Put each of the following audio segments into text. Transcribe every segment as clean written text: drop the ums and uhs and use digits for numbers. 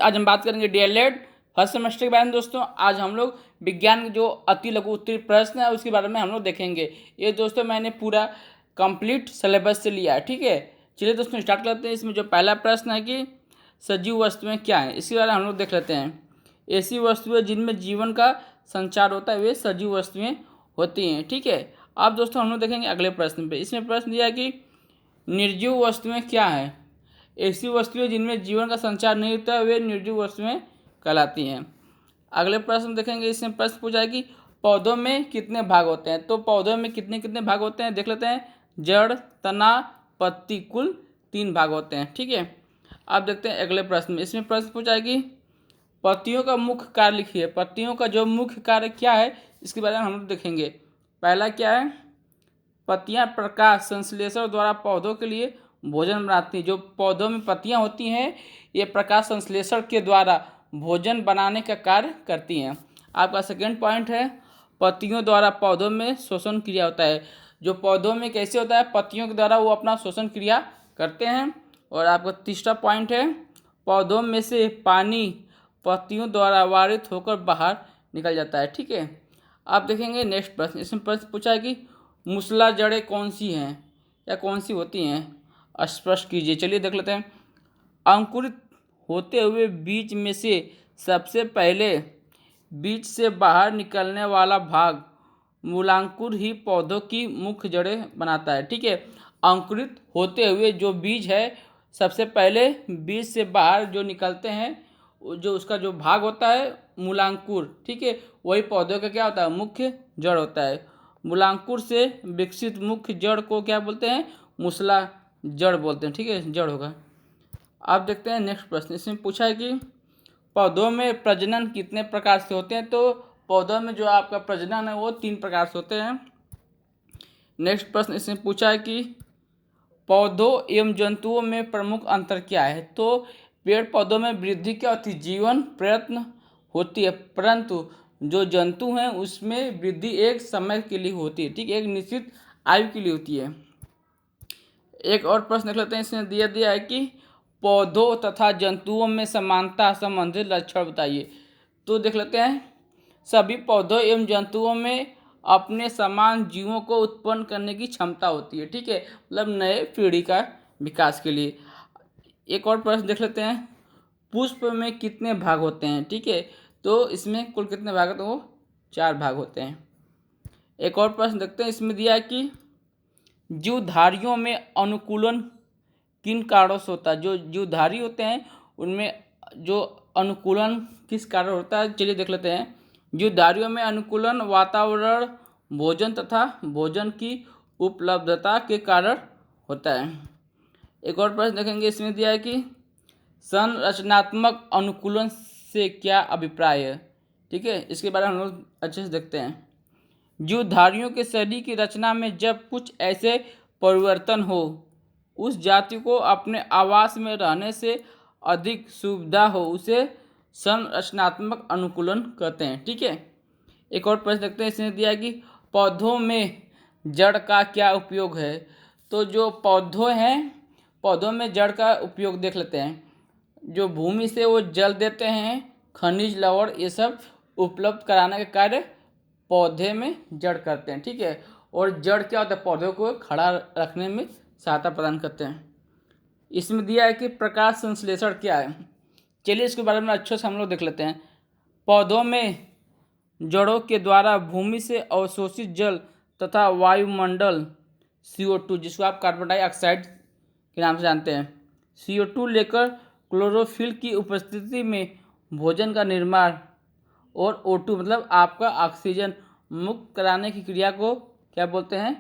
आज हम बात करेंगे डीएलएड फर्स्ट सेमेस्टर के बारे में। दोस्तों आज हम लोग विज्ञान के जो अति लघु उत्तरीय प्रश्न है उसके बारे में हम लोग देखेंगे। ये दोस्तों मैंने पूरा कंप्लीट सिलेबस से लिया है, ठीक है। चलिए दोस्तों स्टार्ट करते हैं। इसमें जो पहला प्रश्न है कि सजीव वस्तुएं क्या हैं, इसके बारे में हम लोग देख लेते हैं। ऐसी वस्तुएं जिनमें जीवन का संचार होता है वे सजीव वस्तुएं होती हैं, ठीक है। अब दोस्तों हम लोग देखेंगे अगले प्रश्न पे। इसमें प्रश्न दिया है कि निर्जीव वस्तुएं क्या हैं। ऐसी वस्तुएं जिनमें जीवन का संचार नहीं होता है वे निर्जीव वस्तुएं कहलाती हैं। अगले प्रश्न देखेंगे। इसमें प्रश्न पूछा है कि पौधों में कितने भाग होते हैं। तो पौधों में कितने कितने भाग होते हैं देख लेते हैं। जड़, तना, पत्ती, कुल 3 भाग होते हैं, ठीक है। अब देखते हैं अगले प्रश्न में। इसमें प्रश्न पूछा है कि पत्तियों का मुख्य कार्य लिखिए। पत्तियों का जो मुख्य कार्य क्या है इसके बारे में हम लोग देखेंगे। पहला क्या है, पत्तियां प्रकाश संश्लेषण द्वारा पौधों के लिए भोजन बनाती हैं। जो पौधों में पत्तियां होती हैं ये प्रकाश संश्लेषण के द्वारा भोजन बनाने का कार्य करती हैं। आपका सेकंड पॉइंट है पत्तियों द्वारा पौधों में शोषण क्रिया होता है। जो पौधों में कैसे होता है, पत्तियों के द्वारा वो अपना शोषण क्रिया करते हैं। और आपका तीसरा पॉइंट है पौधों में से पानी पत्तियों द्वारा वारित होकर बाहर निकल जाता है, ठीक है। आप देखेंगे नेक्स्ट प्रश्न। इसमें प्रश्न पूछा है कि मूसला जड़ें कौन सी हैं या कौन सी होती हैं, स्पष्ट कीजिए। चलिए देख लेते हैं। अंकुरित होते हुए बीज में से सबसे पहले बीज से बाहर निकलने वाला भाग मूलांकुर ही पौधों की मुख्य जड़ें बनाता है, ठीक है। अंकुरित होते हुए जो बीज है सबसे पहले बीज से बाहर जो निकलते हैं जो उसका जो भाग होता है मूलांकुर, ठीक है, वही पौधों का क्या होता है, मुख्य जड़ होता है। मूलांकुर से विकसित मुख्य जड़ को क्या बोलते हैं, मूसला जड़ बोलते हैं, ठीक है, जड़ होगा। आप देखते हैं नेक्स्ट प्रश्न। इसमें पूछा है कि पौधों में प्रजनन कितने प्रकार से होते हैं। तो पौधों में जो आपका प्रजनन है वो 3 प्रकार से होते हैं। नेक्स्ट प्रश्न इसमें पूछा है कि पौधों एवं जंतुओं में प्रमुख अंतर क्या है। तो पेड़ पौधों में वृद्धि क्या होती है, जीवन प्रयत्न होती है, परंतु जो जंतु हैं उसमें वृद्धि एक समय के लिए होती है, ठीक है, एक निश्चित आयु के लिए होती है। एक और प्रश्न देख लेते हैं। इसमें दिया है कि पौधों तथा जंतुओं में समानता संबंधित लक्षण बताइए। तो देख लेते हैं। सभी पौधों एवं जंतुओं में अपने समान जीवों को उत्पन्न करने की क्षमता होती है, ठीक है, मतलब नए पीढ़ी का विकास के लिए। एक और प्रश्न देख लेते हैं। पुष्प में कितने भाग होते हैं, ठीक है। तो इसमें कुल कितने भाग होते हैं, वो 4 भाग होते हैं। एक और प्रश्न देखते हैं। इसमें दिया है कि जीवधारियों में अनुकूलन किन कारणों से होता है। जो जीवधारी होते हैं उनमें जो अनुकूलन किस कारण होता है, चलिए देख लेते हैं। जीवधारियों में अनुकूलन वातावरण, भोजन तथा भोजन की उपलब्धता के कारण होता है। एक और प्रश्न देखेंगे। इसमें दिया है कि संरचनात्मक अनुकूलन से क्या अभिप्राय है, ठीक है, इसके बारे में हम लोग अच्छे से देखते हैं। जीवधारियों के शरीर की रचना में जब कुछ ऐसे परिवर्तन हो उस जाति को अपने आवास में रहने से अधिक सुविधा हो उसे संरचनात्मक अनुकूलन कहते हैं, ठीक है। एक और प्रश्न देखते हैं। इसने दिया है कि पौधों में जड़ का क्या उपयोग है। तो जो पौधों हैं पौधों में जड़ का उपयोग देख लेते हैं। जो भूमि से वो जल देते हैं, खनिज लवण ये सब उपलब्ध कराने का कार्य पौधे में जड़ करते हैं, ठीक है। और जड़ क्या होता है, पौधों को खड़ा रखने में सहायता प्रदान करते हैं। इसमें दिया है कि प्रकाश संश्लेषण क्या है। चलिए इसके बारे में अच्छे से हम लोग देख लेते हैं। पौधों में जड़ों के द्वारा भूमि से अवशोषित जल तथा वायुमंडल CO2 जिसको आप कार्बन डाइऑक्साइड के नाम से जानते हैं, CO2 लेकर क्लोरोफिल की उपस्थिति में भोजन का निर्माण और O2 मतलब आपका ऑक्सीजन मुक्त कराने की क्रिया को क्या बोलते हैं,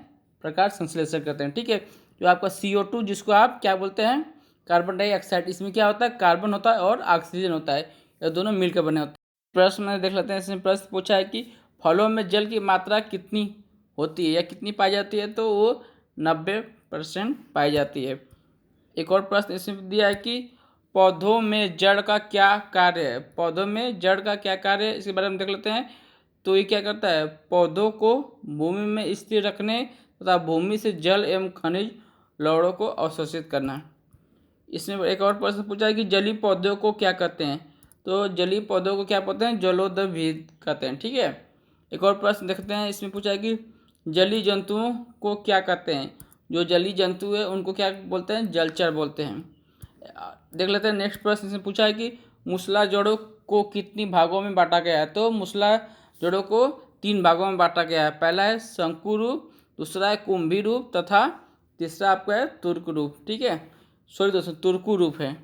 प्रकाश संश्लेषण करते हैं, ठीक है। जो आपका CO2 जिसको आप क्या बोलते हैं, कार्बन डाइऑक्साइड, इसमें क्या होता है, कार्बन होता है और ऑक्सीजन होता है, ये दोनों मिलकर बने होते हैं। प्रश्न में देख लेते हैं। इसमें प्रश्न पूछा है कि फलों में जल की मात्रा कितनी होती है या कितनी पाई जाती है। तो वो 90% पाई जाती है। एक और प्रश्न इसमें दिया है कि पौधों में जड़ का क्या कार्य है। पौधों में जड़ का क्या कार्य है इसके बारे में देख लेते हैं। तो ये क्या करता है, पौधों को भूमि में स्थिर रखने तथा भूमि से जल एवं खनिज लवणों को अवशोषित करना। इसमें एक और प्रश्न पूछा है कि जलीय पौधों को क्या कहते हैं। तो जलीय पौधों को क्या बोलते हैं? जलोदभिद कहते हैं। ठीक है, एक और प्रश्न देखते हैं। इसमें पूछा है कि जलीय जंतुओं को क्या कहते हैं? जो जलीय जंतु है उनको क्या बोलते हैं? जलचर बोलते हैं। देख लेते हैं नेक्स्ट प्रश्न। इसमें पूछा है कि मूसला जड़ों को कितनी भागों में बांटा गया है? तो मूसला जड़ों को 3 भागों में बांटा गया है। पहला है शंकु रूप, दूसरा है कुंभी रूप तथा तीसरा आपका है तुर्क रूप। ठीक है, सॉरी दोस्तों, तुर्कु रूप है।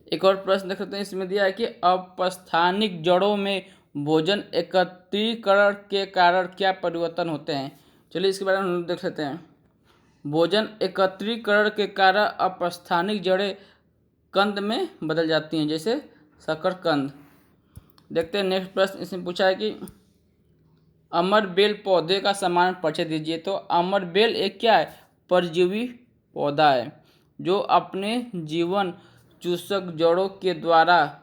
एक और प्रश्न देख सकते हैं। इसमें दिया है कि अपस्थानिक जड़ों में भोजन एकत्रीकरण के कारण क्या परिवर्तन होते हैं? चलिए इसके बारे में हम देख लेते हैं। भोजन एकत्रीकरण के कारण अपस्थानिक जड़ें कंद में बदल जाती हैं, जैसे शकरकंद। देखते हैं नेक्स्ट प्रश्न। इसमें पूछा है कि अमरबेल पौधे का सामान्य परिचय दीजिए। तो अमरबेल एक क्या है? परजीवी पौधा है जो अपने जीवन चूषक जड़ों के द्वारा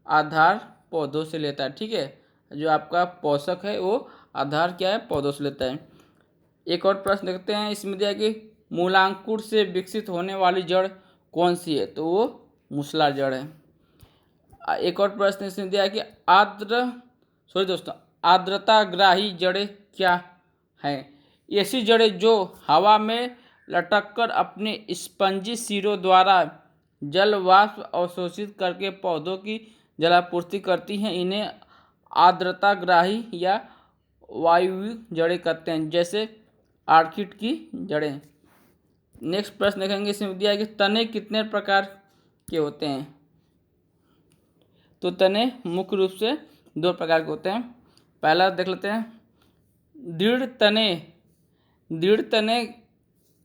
आधार पौधों से लेता है। ठीक है, जो आपका पोषक है वो आधार क्या है? पौधों से लेता है। एक और प्रश्न देखते हैं। इसमें दिया कि मूलांकुर से विकसित होने वाली जड़ कौन सी है? तो वो मूसला जड़ है। एक और प्रश्न इसमें दिया है कि आर्द्रताग्राही जड़ें क्या हैं? ऐसी जड़ें जो हवा में लटककर अपने स्पंजी सिरों द्वारा जल वाष्प अवशोषित करके पौधों की जलापूर्ति करती हैं, इन्हें आर्द्रताग्राही या वायवीय जड़ें कहते हैं, जैसे ऑर्किड की जड़ें। नेक्स्ट प्रश्न देखेंगे। इसमें दिया है कि तने कितने प्रकार के होते हैं? तो तने मुख्य रूप से 2 प्रकार के होते हैं। पहला देख लेते हैं, दृढ़ तने। दृढ़ तने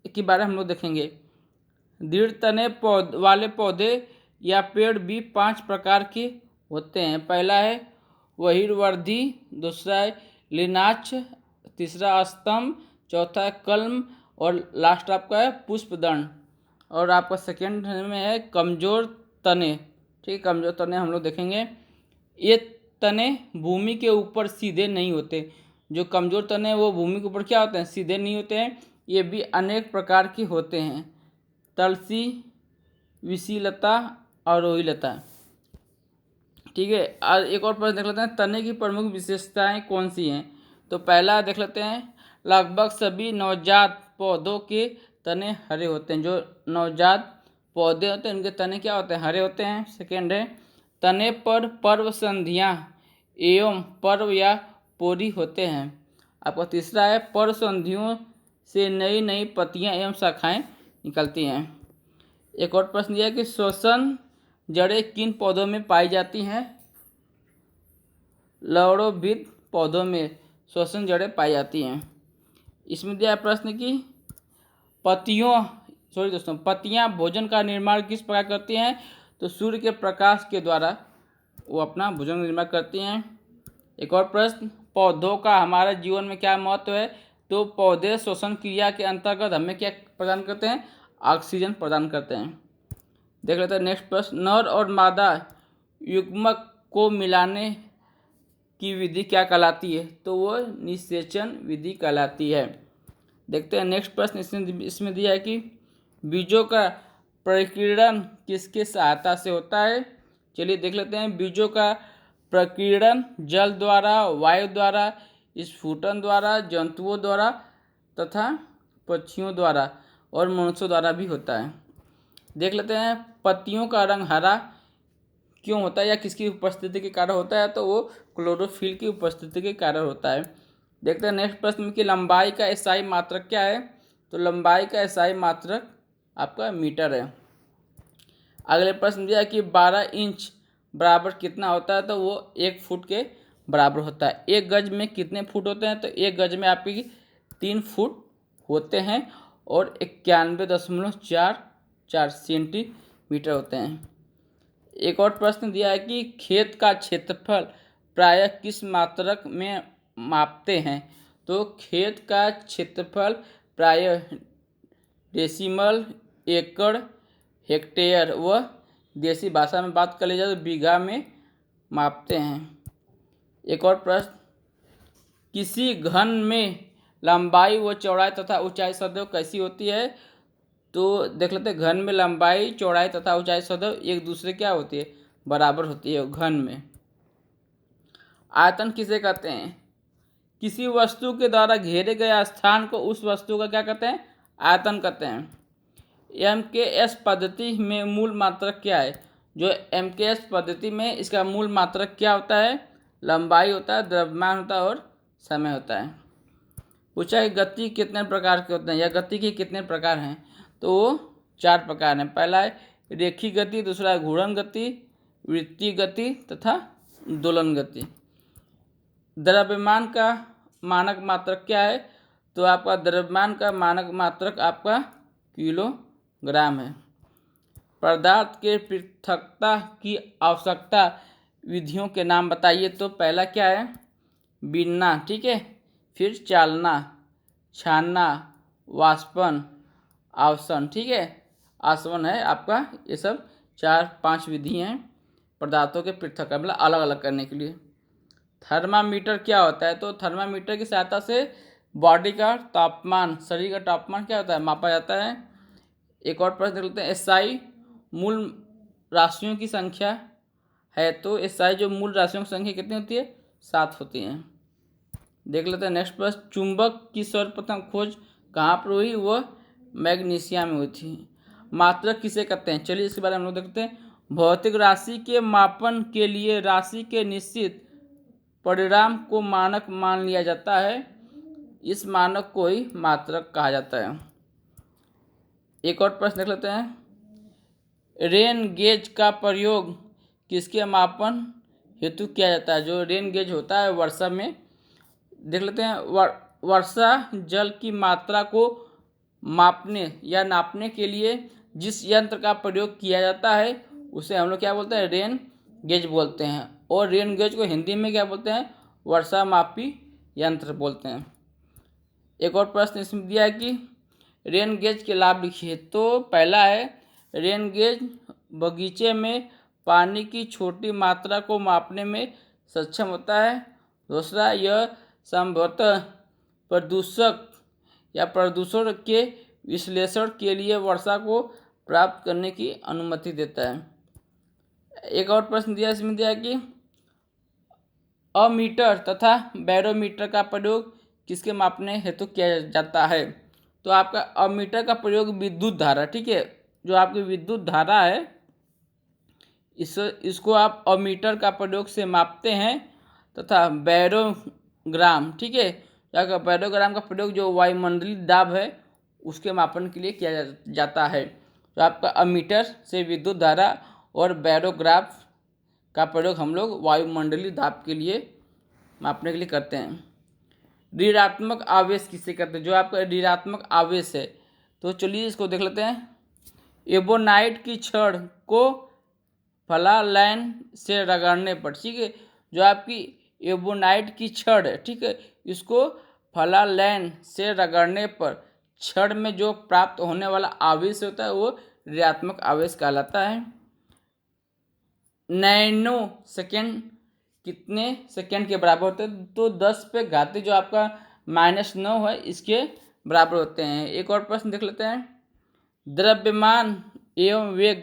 के बारे में हम लोग देखेंगे। दृढ़ तने वाले पौधे या पेड़ भी 5 प्रकार के होते हैं। पहला है बहिर्वर्धी, दूसरा है लिनाक्ष, तीसरा स्तंभ, चौथा है कलम और लास्ट आपका है पुष्पदंड। और आपका सेकेंड में है कमजोर तने। ठीक है, कमजोर तने हम लोग देखेंगे। ये तने भूमि के ऊपर सीधे नहीं होते। जो कमजोर तने वो भूमि के ऊपर क्या होते हैं? सीधे नहीं होते हैं। ये भी अनेक प्रकार के होते हैं, तलसी, विशीलता और रोहीलता। ठीक है, और एक और प्रश्न देख लेते हैं, तने की प्रमुख विशेषताएं कौन सी हैं? तो पहला देख लेते हैं, लगभग सभी नवजात पौधों के तने हरे होते हैं। जो नवजात पौधे होते हैं उनके तने क्या होते हैं? हरे होते हैं। सेकेंड है, तने पर पर्व संधियाँ एवं पर्व या पोरी होते हैं। आपका तीसरा है, पर्व संधियों से नई नई पत्तियाँ एवं शाखाएँ निकलती हैं। एक और प्रश्न यह है कि श्वसन जड़ें किन पौधों में पाई जाती हैं? लवणोभिद पौधों में श्वसन जड़ें पाई जाती हैं। इसमें दिया प्रश्न की पत्तियां भोजन का निर्माण किस प्रकार करती हैं? तो सूर्य के प्रकाश के द्वारा वो अपना भोजन निर्माण करती हैं। एक और प्रश्न, पौधों का हमारे जीवन में क्या महत्व है? तो पौधे श्वसन क्रिया के अंतर्गत हमें क्या प्रदान करते हैं? ऑक्सीजन प्रदान करते हैं। देख लेते हैं नेक्स्ट प्रश्न, नर और मादा युग्मक को मिलाने की विधि क्या कहलाती है? तो वो निषेचन विधि कहलाती है। देखते हैं नेक्स्ट प्रश्न। इसमें दिया है कि बीजों का प्रकीर्णन किसके सहायता से होता है? चलिए देख लेते हैं। बीजों का प्रकीर्णन जल द्वारा, वायु द्वारा, स्फुटन द्वारा, जंतुओं द्वारा तथा पक्षियों द्वारा और मनुष्यों द्वारा भी होता है। देख लेते हैं, पत्तियों का रंग हरा क्यों होता है या किसकी उपस्थिति के कारण होता है? तो वो क्लोरोफिल की उपस्थिति के कारण होता है। देखते हैं नेक्स्ट प्रश्न की लंबाई का SI मात्रक क्या है? तो लंबाई का SI मात्रक आपका मीटर है। अगले प्रश्न दिया कि 12 इंच बराबर कितना होता है? तो वो 1 फुट के बराबर होता है। 1 गज में कितने फुट होते हैं? तो 1 गज में आपकी 3 फुट होते हैं और 91.44 सेंटीमीटर होते हैं। एक और प्रश्न दिया है कि खेत का क्षेत्रफल प्रायः किस मात्रक में मापते हैं? तो खेत का क्षेत्रफल प्रायः डेसिमल, एकड़, हेक्टेयर व देसी भाषा में बात कर ली जाए तो बीघा में मापते हैं। एक और प्रश्न, किसी घन में लंबाई व चौड़ाई तथा ऊंचाई सदैव कैसी होती है? तो देख लेते हैं, घन में लंबाई, चौड़ाई तथा ऊंचाई सदैव एक दूसरे क्या होती है? बराबर होती है घन में। आयतन किसे कहते हैं? किसी वस्तु के द्वारा घेरे गए स्थान को उस वस्तु का क्या कहते हैं? आयतन कहते हैं। MKS पद्धति में मूल मात्रक क्या है? जो MKS पद्धति में इसका मूल मात्रक क्या होता है? लंबाई होता है, द्रव्यमान होता है और समय होता है। पूछा है गति कितने प्रकार के होते हैं या गति के कितने प्रकार हैं? तो वो 4 प्रकार हैं। पहला है रेखीय गति, दूसरा है घूर्णन गति, वृत्तीय गति तथा दोलन गति। द्रव्यमान का मानक मात्रक क्या है? तो आपका द्रव्यमान का मानक मात्रक आपका किलोग्राम है। पदार्थ के पृथकता की आवश्यकता विधियों के नाम बताइए। तो पहला क्या है? बीनना, ठीक है, फिर चालना, छानना, वाष्पन, आसवन, ठीक है, आसवन है आपका। ये सब 4-5 विधि हैं पदार्थों के पृथक मतलब अलग अलग करने के लिए। थर्मामीटर क्या होता है? तो थर्मामीटर की सहायता से बॉडी का तापमान, शरीर का तापमान क्या होता है? मापा जाता है। एक और प्रश्न देख लेते हैं। SI मूल राशियों की संख्या है। तो SI जो मूल राशियों की संख्या कितनी होती है? 7 होती हैं। देख लेते हैं नेक्स्ट प्रश्न। चुंबक की सर्वप्रथम खोज कहाँ पर हुई? वह मैग्नीशिया में हुई थी। मात्रक किसे कहते हैं? चलिए इसके बारे में हम लोग देखते हैं। भौतिक राशि के मापन के लिए राशि के निश्चित परिणाम को मानक मान लिया जाता है। इस मानक को ही मात्रक कहा जाता है। एक और प्रश्न देख लेते हैं। रेन गेज का प्रयोग किसके मापन हेतु किया जाता है? जो रेन गेज होता है वर्षा में, देख लेते हैं। वर्षा जल की मात्रा को मापने या नापने के लिए जिस यंत्र का प्रयोग किया जाता है उसे हम लोग क्या बोलते हैं? रेन गेज बोलते हैं। और रेन गेज को हिंदी में क्या बोलते हैं? वर्षा मापी यंत्र बोलते हैं। एक और प्रश्न इसमें दिया है कि रेन गेज के लाभ लिखिए। तो पहला है रेन गेज बगीचे में पानी की छोटी मात्रा को मापने में सक्षम होता है। दूसरा, यह संभवतः प्रदूषक या प्रदूषण के विश्लेषण के लिए वर्षा को प्राप्त करने की अनुमति देता है। एक और प्रश्न दिया इसमें दिया कि अमीटर तथा बैरोमीटर का प्रयोग किसके मापने हेतु किया जाता है? तो आपका अमीटर का प्रयोग विद्युत धारा, ठीक है, जो आपकी विद्युत धारा है इसको आप अमीटर का प्रयोग से मापते हैं। तथा बैरोग्राम, ठीक है, बैरोग्राम का प्रयोग जो वायुमंडलीय दाब है उसके मापन के लिए किया जाता है। तो आपका अमीटर से विद्युत धारा और बैरोग्राफ का प्रयोग हम लोग वायुमंडलीय दाब के लिए मापने के लिए करते हैं। ऋणात्मक आवेश किसे कहते हैं? जो आपका ऋणात्मक आवेश है, तो चलिए इसको देख लेते हैं। एबोनाइट की छड़ को फ्लालैन से रगड़ने पर, ठीक है, जो आपकी एबोनाइट की छड़ है, ठीक है, इसको फ्लालैन से रगड़ने पर छड़ में जो प्राप्त होने वाला आवेश होता है वो ऋणात्मक आवेश कहलाता है। नैनो सेकेंड कितने सेकेंड के बराबर होते हैं? तो 10 पे घाती जो आपका -9 है इसके बराबर होते हैं। एक और प्रश्न देख लेते हैं। द्रव्यमान एवं वेग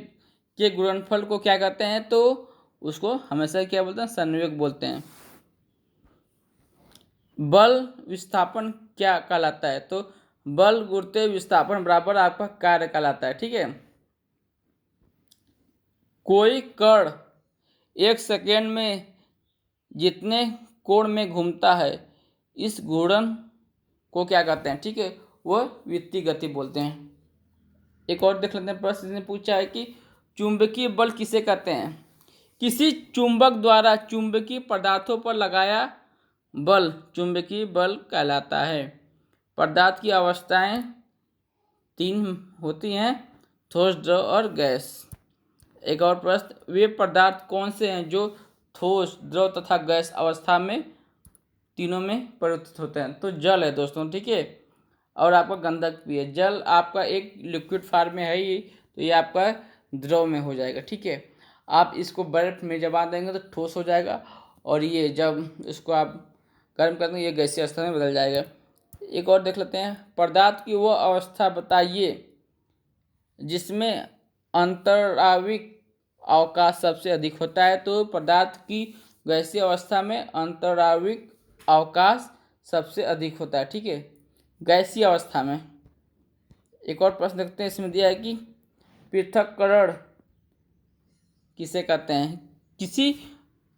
के गुणनफल को क्या कहते हैं? तो उसको हमेशा क्या बोलते हैं? संवेग बोलते हैं। बल विस्थापन क्या कहलाता है? तो बल गुरुत्व विस्थापन बराबर आपका कार्य कहलाता है, ठीक है। कोई कण 1 सेकेंड में जितने कोण में घूमता है इस घूर्णन को क्या कहते हैं? ठीक है, वो वृत्तीय गति बोलते हैं। एक और देख लेते हैं प्रश्न ने पूछा है कि चुंबकीय बल किसे कहते हैं? किसी चुंबक द्वारा चुंबकीय पदार्थों पर लगाया बल चुंबकीय बल कहलाता है। पदार्थ की अवस्थाएं 3 होती हैं, ठोस, द्रव और गैस। एक और प्रश्न, वे पदार्थ कौन से हैं जो ठोस, द्रव तथा गैस अवस्था में तीनों में परिवर्तित होते हैं? तो जल है दोस्तों, ठीक है, और आपका गंधक भी है। जल आपका एक लिक्विड फॉर्म में है ही, तो ये आपका द्रव में हो जाएगा, ठीक है। आप इसको बर्फ में जमा देंगे तो ठोस हो जाएगा, और ये जब इसको आप गर्म कर देंगे ये गैसीय अवस्था में बदल जाएगा। एक और देख लेते हैं, पदार्थ की वो अवस्था बताइए जिसमें अंतराविक अवकाश सबसे अधिक होता है। तो पदार्थ की गैसीय अवस्था में अंतराणविक अवकाश सबसे अधिक होता है। ठीक है, गैसीय अवस्था में। एक और प्रश्न देखते हैं, इसमें दिया है कि पृथक्करण किसे कहते हैं। किसी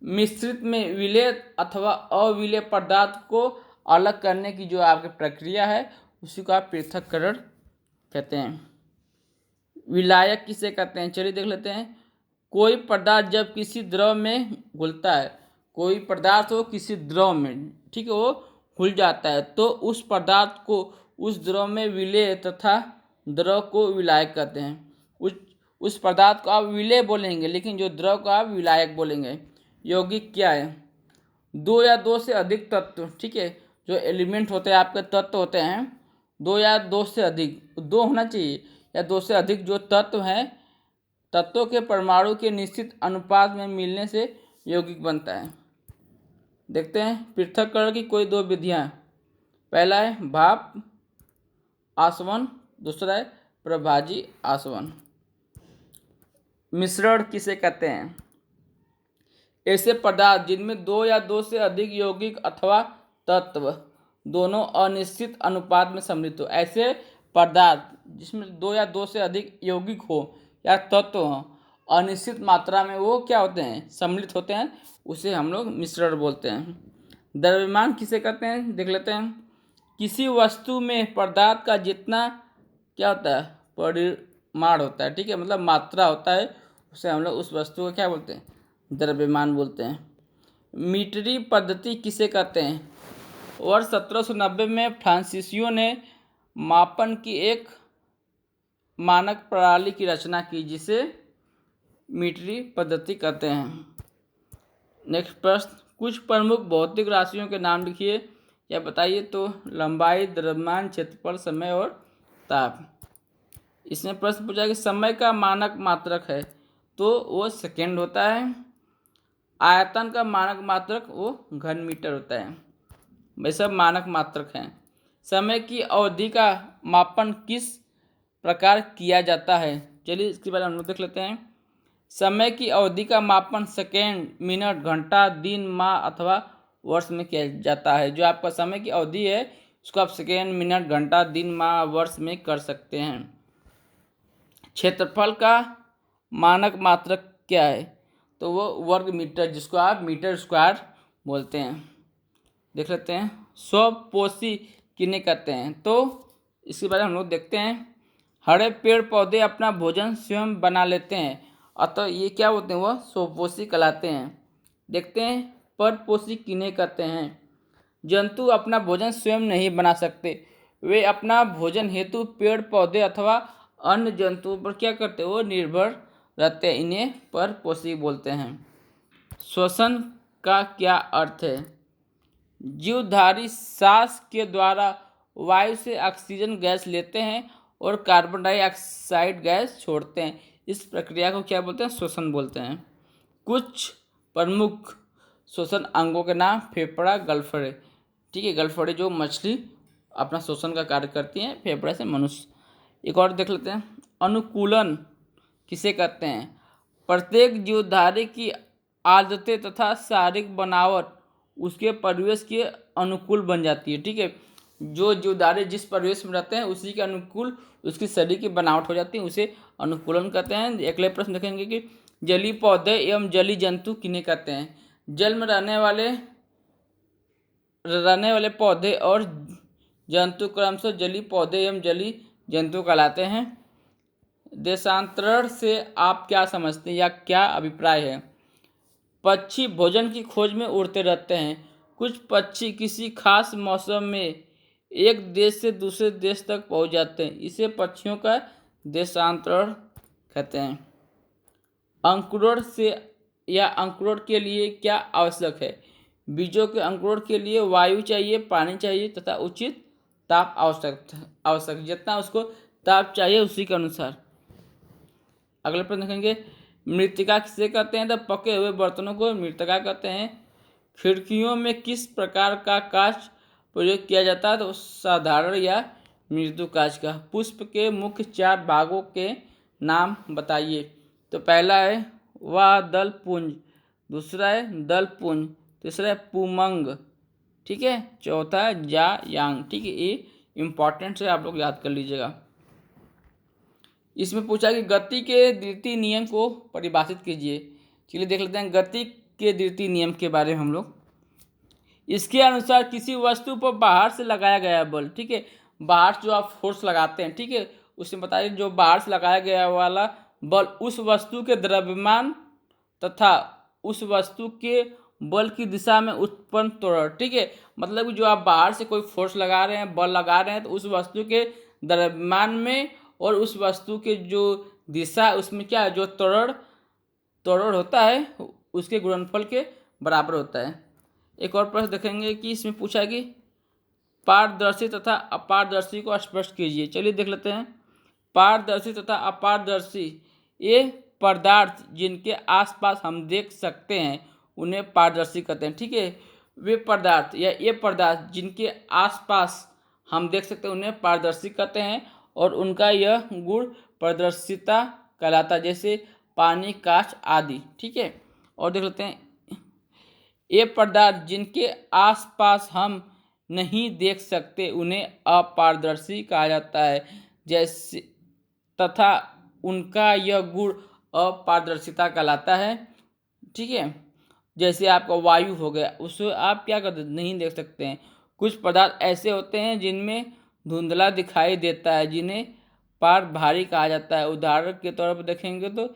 मिश्रित में विलेय अथवा अविलेय पदार्थ को अलग करने की जो आपकी प्रक्रिया है उसी को आप पृथक्करण कहते हैं। विलायक किसे कहते हैं, चलिए देख लेते हैं। कोई पदार्थ जब किसी द्रव में घुलता है, कोई पदार्थ हो किसी द्रव में, ठीक है, वो घुल जाता है, तो उस पदार्थ को उस द्रव में विलेय तथा द्रव को विलायक कहते हैं। उस पदार्थ को आप विलेय बोलेंगे, लेकिन जो द्रव को आप विलायक बोलेंगे। यौगिक क्या है, दो या दो से अधिक तत्व, ठीक है, जो एलिमेंट होते हैं आपके तत्व होते हैं, दो या दो से अधिक, दो होना चाहिए या दो से अधिक जो तत्व हैं, तत्वों के परमाणु के निश्चित अनुपात में मिलने से यौगिक बनता है। देखते हैं पृथक्करण की कोई दो विधियां। पहला है भाप आसवन, दूसरा है प्रभाजी आसवन। मिश्रण किसे कहते हैं, ऐसे पदार्थ जिनमें दो या दो से अधिक यौगिक अथवा तत्व दोनों अनिश्चित अनुपात में सम्मिलित हो। ऐसे पदार्थ जिसमें दो या दो से अधिक यौगिक हो या तत्व हो, अनिश्चित मात्रा में वो क्या होते हैं, सम्मिलित होते हैं, उसे हम लोग मिश्रण बोलते हैं। द्रव्यमान किसे कहते हैं, देख लेते हैं। किसी वस्तु में पदार्थ का जितना क्या होता है, परिमाण होता है, ठीक है, मतलब मात्रा होता है, उसे हम लोग उस वस्तु को क्या बोलते हैं, द्रव्यमान बोलते हैं। मीटरी पद्धति किसे कहते हैं। वर्ष 1790 में फ्रांसीसियों ने मापन की एक मानक प्रणाली की रचना की जिसे मीटरी पद्धति कहते हैं। नेक्स्ट प्रश्न, कुछ प्रमुख भौतिक राशियों के नाम लिखिए या बताइए। तो लंबाई, द्रव्यमान, क्षेत्रफल, समय और ताप। इसमें प्रश्न पूछा कि समय का मानक मात्रक है तो वो सेकेंड होता है। आयतन का मानक मात्रक वो घन मीटर होता है। वे सब मानक मात्रक हैं। समय की अवधि का मापन किस प्रकार किया जाता है, चलिए इसके बारे में हम लोग देख लेते हैं। समय की अवधि का मापन सेकेंड, मिनट, घंटा, दिन, माह अथवा वर्ष में किया जाता है। जो आपका समय की अवधि है उसको आप सेकेंड, मिनट, घंटा, दिन, माह, वर्ष में कर सकते हैं। क्षेत्रफल का मानक मात्रक क्या है, तो वो वर्ग मीटर, जिसको आप मीटर स्क्वायर बोलते हैं। देख लेते हैं स्वपोषी किन्हें कहते हैं, तो इसके बारे में हम लोग देखते हैं। हरे पेड़ पौधे अपना भोजन स्वयं बना लेते हैं, अतः ये क्या होते हैं, वह स्वपोषी कहलाते हैं। देखते हैं परपोषी किन्हें कहते हैं। जंतु अपना भोजन स्वयं नहीं बना सकते, वे अपना भोजन हेतु पेड़ पौधे अथवा अन्य जंतुओं पर क्या करते हैं, वो निर्भर रहते हैं, इन्हें परपोषी बोलते हैं। श्वसन का क्या अर्थ है। जीवधारी सांस के द्वारा वायु से ऑक्सीजन गैस लेते हैं और कार्बन डाइऑक्साइड गैस छोड़ते हैं, इस प्रक्रिया को क्या बोलते हैं, श्वसन बोलते हैं। कुछ प्रमुख श्वसन अंगों के नाम, फेफड़ा, गलफड़े, ठीक है, गलफड़े जो मछली अपना श्वसन का कार्य करती हैं, फेफड़े से मनुष्य। एक और देख लेते हैं, अनुकूलन किसे कहते हैं। प्रत्येक जीवधारी की आदतें तथा शारीरिक बनावट उसके परिवेश के अनुकूल बन जाती है, ठीक है, जो जीवधारी जिस परिवेश में रहते हैं उसी के अनुकूल उसकी शरीर की बनावट हो जाती है, उसे अनुकूलन कहते हैं। अगले प्रश्न देखेंगे कि जलीय पौधे एवं जलीय जंतु किन्हें कहते हैं। जल में रहने वाले पौधे और जंतु क्रमशः जलीय पौधे एवं जलीय जंतु कहलाते हैं। देशांतरण से आप क्या समझते हैं या क्या अभिप्राय है। पक्षी भोजन की खोज में उड़ते रहते हैं। कुछ पक्षी किसी खास मौसम में एक देश से दूसरे देश तक पहुंच जाते हैं, इसे पक्षियों का देशांतरण कहते हैं। अंकुरण से या अंकुरण के लिए क्या आवश्यक है। बीजों के अंकुरण के लिए वायु चाहिए, पानी चाहिए तथा उचित ताप आवश्यक, जितना उसको ताप चाहिए उसी के अनुसार। अगले प्रश्न देखेंगे, मृत्तिका किसे कहते हैं। तो पके हुए बर्तनों को मृत्तिका कहते हैं। खिड़कियों में किस प्रकार का कांच प्रयोग किया जाता है, तो साधारण या मृदु कांच का। पुष्प के मुख्य 4 भागों के नाम बताइए। तो पहला है वादलपुंज, दूसरा है दलपुंज, तीसरा है पुमंग, ठीक है, चौथा है जायांग, ठीक है। ये इंपॉर्टेंट है, आप लोग याद कर लीजिएगा। इसमें पूछा कि गति के द्वितीय नियम को परिभाषित कीजिए। चलिए देख लेते हैं गति के द्वितीय नियम के बारे में हम लोग। इसके अनुसार किसी वस्तु पर बाहर से लगाया गया बल, ठीक है, बाहर से जो आप फोर्स लगाते हैं, ठीक है, उसमें बताइए जो बाहर से लगाया गया वाला बल उस वस्तु के द्रव्यमान तथा उस वस्तु के बल की दिशा में उत्पन्न त्वरण, ठीक है, मतलब कि जो आप बाहर से कोई फोर्स लगा रहे हैं, बल लगा रहे हैं, तो उस वस्तु के द्रव्यमान में और उस वस्तु के जो दिशा उसमें क्या है, जो त्वरण होता है उसके गुणनफल के बराबर होता है। एक और प्रश्न देखेंगे कि इसमें पूछा कि पारदर्शी तथा अपारदर्शी को स्पष्ट कीजिए। चलिए देख लेते हैं। पारदर्शी तथा अपारदर्शी ये पदार्थ जिनके आसपास हम देख सकते हैं उन्हें पारदर्शी कहते हैं, ठीक है। वे पदार्थ या ये पदार्थ जिनके आसपास हम देख सकते हैं उन्हें पारदर्शी कहते हैं और उनका यह गुण पारदर्शिता कहलाता है, जैसे पानी, कांच आदि, ठीक है। और देख लेते हैं ये पदार्थ जिनके आसपास हम नहीं देख सकते उन्हें अपारदर्शी कहा जाता है, जैसे तथा उनका यह गुण अपारदर्शिता कहलाता है, ठीक है। जैसे आपका वायु हो गया, उसे आप क्या करते नहीं देख सकते हैं। कुछ पदार्थ ऐसे होते हैं जिनमें धुंधला दिखाई देता है, जिन्हें पार भारी कहा जाता है। उदाहरण के तौर पर देखेंगे तो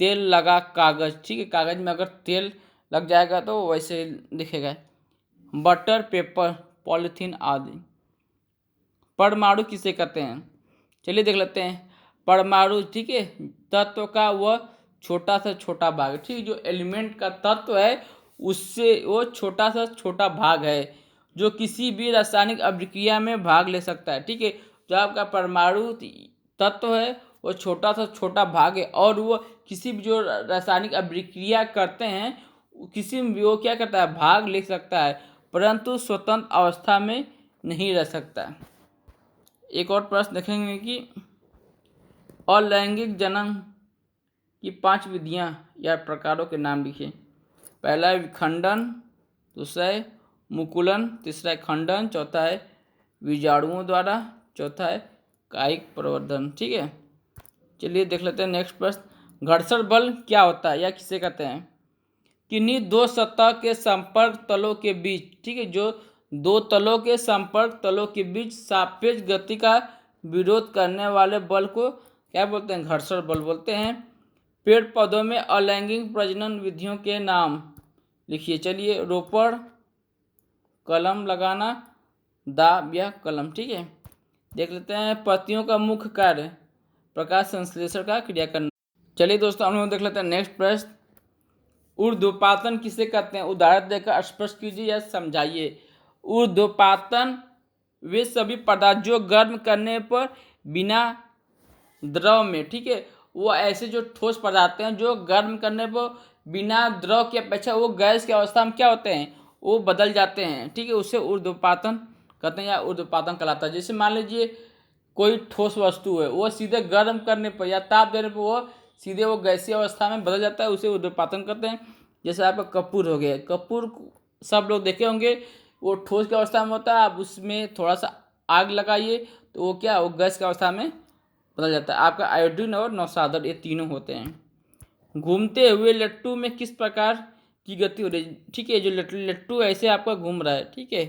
तेल लगा कागज, ठीक है, कागज में अगर तेल लग जाएगा तो वैसे दिखेगा। बटर, पेपर, पॉलीथीन आदि। परमाणु किसे कहते हैं? चलिए देख लेते हैं। परमाणु, ठीक है, तत्व का वह छोटा से छोटा भाग, ठीक है, जो एलिमेंट का तत्व है उससे वो छोटा सा छोटा भाग है जो किसी भी रासायनिक अभिक्रिया में भाग ले सकता है, ठीक है। जो आपका परमाणु तत्व है वो छोटा सा छोटा भाग है और वो किसी भी जो रासायनिक अभिक्रिया करते हैं किसी में वो क्या करता है, भाग ले सकता है, परंतु स्वतंत्र अवस्था में नहीं रह सकता। एक और प्रश्न देखेंगे कि अलैंगिक जनन की 5 विधियां या प्रकारों के नाम लिखिए। पहला है विखंडन, दूसरा है मुकुलन, तीसरा है खंडन, चौथा है बीजाणुओं द्वारा, चौथा है कायिक प्रवर्धन, ठीक है। चलिए देख लेते हैं नेक्स्ट प्रश्न। घर्षण बल क्या होता है या किसे कहते हैं? किन्हीं दो सतह के संपर्क तलों के बीच, ठीक है, जो दो तलों के संपर्क तलों के बीच सापेक्ष गति का विरोध करने वाले बल को क्या बोलते हैं? घर्षण बल बोलते हैं। पेड़ पौधों में अलैंगिक प्रजनन विधियों के नाम लिखिए। चलिए, रोपण, कलम लगाना, दाब या कलम, ठीक है। देख लेते हैं पत्तियों का मुख्य कार्य प्रकाश संश्लेषण का क्रिया करना। चलिए दोस्तों हम लोग देख लेते हैं नेक्स्ट प्रश्न। ऊर्ध्वपातन किसे कहते हैं? उदाहरण देकर स्पष्ट कीजिए या समझाइए। ऊर्ध्वपातन वे सभी पदार्थ जो गर्म करने पर बिना द्रव में, ठीक है, वो ऐसे जो ठोस पदार्थ हैं जो गर्म करने पर बिना द्रव की अपेक्षा वो गैस की अवस्था में क्या होते हैं, वो बदल जाते हैं, ठीक है, उससे ऊर्ध्वपातन कहते हैं या ऊर्ध्वपातन कहलाता है। जैसे मान लीजिए कोई ठोस वस्तु है वो सीधे गर्म करने पर या ताप देने पर वो सीधे वो गैसीय अवस्था में बदल जाता है, उसे ऊर्ध्वपातन कहते हैं। जैसे आपका कपूर हो गया, कपूर सब लोग देखे होंगे, वो ठोस की अवस्था में होता है, आप उसमें थोड़ा सा आग लगाइए तो वो क्या, वो गैस की अवस्था में बदल जाता है। आपका आयोडीन और नौसादर ये तीनों होते हैं। घूमते हुए लट्टू में किस प्रकार की गति हो रही है? ठीक है, जो लट्टू ऐसे आपका घूम रहा है, ठीक है,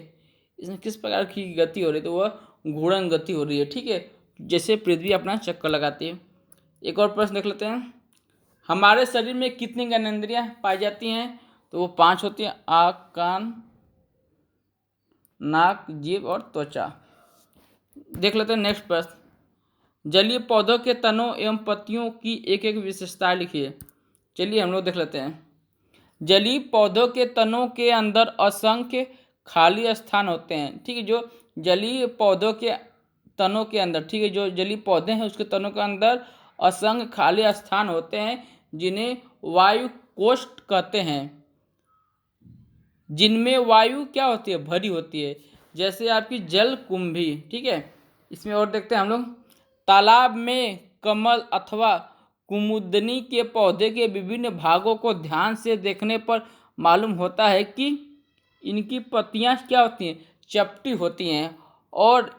इसमें किस प्रकार की गति हो रही है? तो वह घूर्णन गति हो रही है, ठीक है, जैसे पृथ्वी अपना चक्कर लगाती है। एक और प्रश्न देख लेते हैं। हमारे शरीर में कितनी ज्ञानेंद्रियां पाई जाती हैं? तो वो 5 होती हैं, आँख, कान, नाक, जीभ और त्वचा। देख लेते हैं नेक्स्ट प्रश्न। जलीय पौधों के तनों एवं पत्तियों की एक एक विशेषता लिखिए। चलिए हम लोग देख लेते हैं। जलीय पौधों के तनों के अंदर असंख्य खाली स्थान होते हैं, ठीक है, जो जलीय पौधों के तनों के अंदर, ठीक है, जो जलीय पौधे हैं उसके तनों के अंदर असंख्य खाली स्थान होते हैं जिन्हें वायु कोष्ठ कहते हैं, जिनमें वायु क्या होती है, भरी होती है, जैसे आपकी जल कुंभी, ठीक है। इसमें और देखते हैं हम लोग। तालाब में कमल अथवा कुमुदनी के पौधे के विभिन्न भागों को ध्यान से देखने पर मालूम होता है कि इनकी पत्तियां क्या होती हैं, चपटी होती हैं और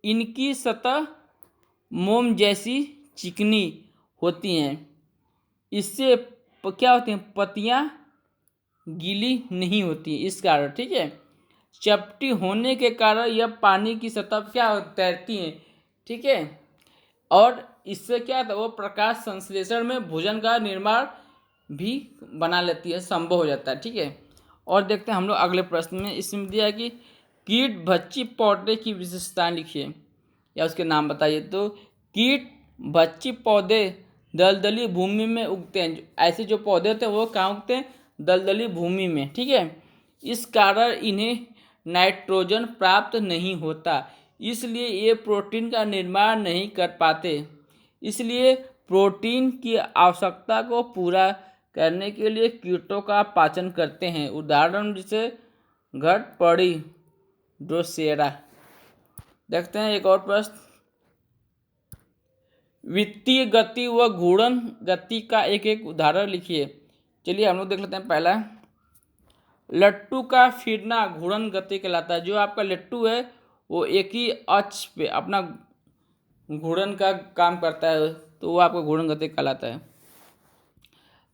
इनकी सतह मोम जैसी चिकनी होती हैं। इससे क्या होती हैं, पत्तियां गीली नहीं होती इस कारण, ठीक है। चपटी होने के कारण यह पानी की सतह पर क्या तैरती हैं, ठीक है। और इससे क्या होता है, वो प्रकाश संश्लेषण में भोजन का निर्माण भी बना लेती है, संभव हो जाता है, ठीक है। और देखते हैं हम लोग अगले प्रश्न में। इसमें दिया है कि कीट भक्षी पौधे की विशेषताएं लिखिए या उसके नाम बताइए। तो कीट भक्षी पौधे दलदली भूमि में उगते हैं। ऐसे जो पौधे होते हैं वो कहाँ उगते हैं, दलदली भूमि में, ठीक है। इस कारण इन्हें नाइट्रोजन प्राप्त नहीं होता, इसलिए ये प्रोटीन का निर्माण नहीं कर पाते। इसलिए प्रोटीन की आवश्यकता को पूरा करने के लिए कीटों का पाचन करते हैं। उदाहरण जैसे घटपड़ी, ड्रोसेरा। देखते हैं एक और प्रश्न। वित्तीय गति व घूर्णन गति का एक एक उदाहरण लिखिए। चलिए हम लोग देख लेते हैं। पहला, लट्टू का फिरना घूर्णन गति कहलाता है। जो आपका लट्टू है वो एक ही अक्ष पे अपना घूर्णन का काम करता है, तो वो आपका घूर्णन गति कहलाता है।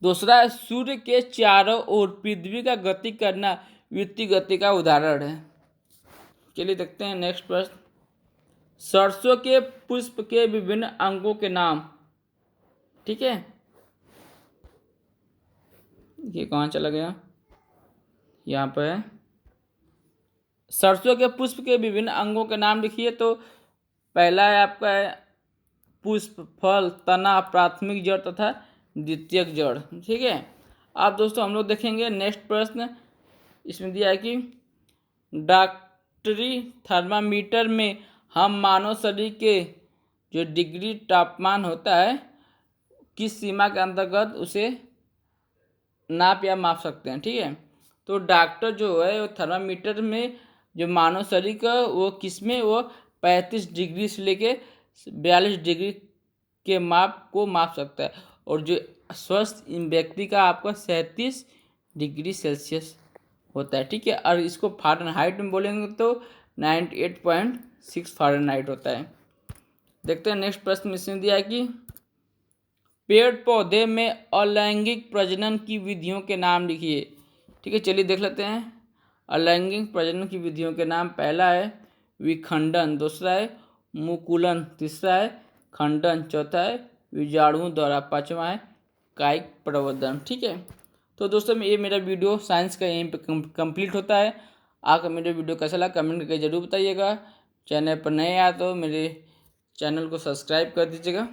दूसरा, सूर्य के चारों ओर पृथ्वी का गति करना वित्तीय गति का उदाहरण है। चलिए देखते हैं नेक्स्ट प्रश्न। सरसों के पुष्प के विभिन्न अंगों के नाम, ठीक है। ये कहाँ चला गया, यहाँ पर है। सरसों के पुष्प के विभिन्न अंगों के नाम लिखिए। तो पहला है आपका है पुष्प, फल, तना, प्राथमिक जड़ तथा द्वितीयक जड़, ठीक है। अब दोस्तों हम लोग देखेंगे नेक्स्ट प्रश्न। इसमें दिया है कि डॉक्टरी थर्मामीटर में हम मानव शरीर के जो डिग्री तापमान होता है किस सीमा के अंतर्गत उसे नाप या माप सकते हैं, ठीक है। तो डॉक्टर जो है वो थर्मामीटर में जो मानव शरीर का वो किस में वो 35 डिग्री से लेके 42 डिग्री के माप को माप सकता है। और जो स्वस्थ व्यक्ति का आपका 37 डिग्री सेल्सियस होता है, ठीक है। और इसको फ़ारेनहाइट में बोलेंगे तो 98.6 फ़ारेनहाइट होता है। देखते हैं नेक्स्ट प्रश्न। इसमें दिया है कि पेड़ पौधे में अलैंगिक प्रजनन की विधियों के नाम लिखिए, ठीक है। चलिए देख लेते हैं अलैंगिक प्रजनन की विधियों के नाम। पहला है विखंडन, दूसरा है मुकुलन, तीसरा है खंडन, चौथा है बीजाणुओं द्वारा, पांचवा है कायिक प्रवर्धन, ठीक है। तो दोस्तों ये मेरा वीडियो साइंस का यहीं पे कंप्लीट होता है। आपका मेरा वीडियो कैसा लगा कमेंट करके ज़रूर बताइएगा। चैनल पर नए आए तो मेरे चैनल को सब्सक्राइब कर दीजिएगा।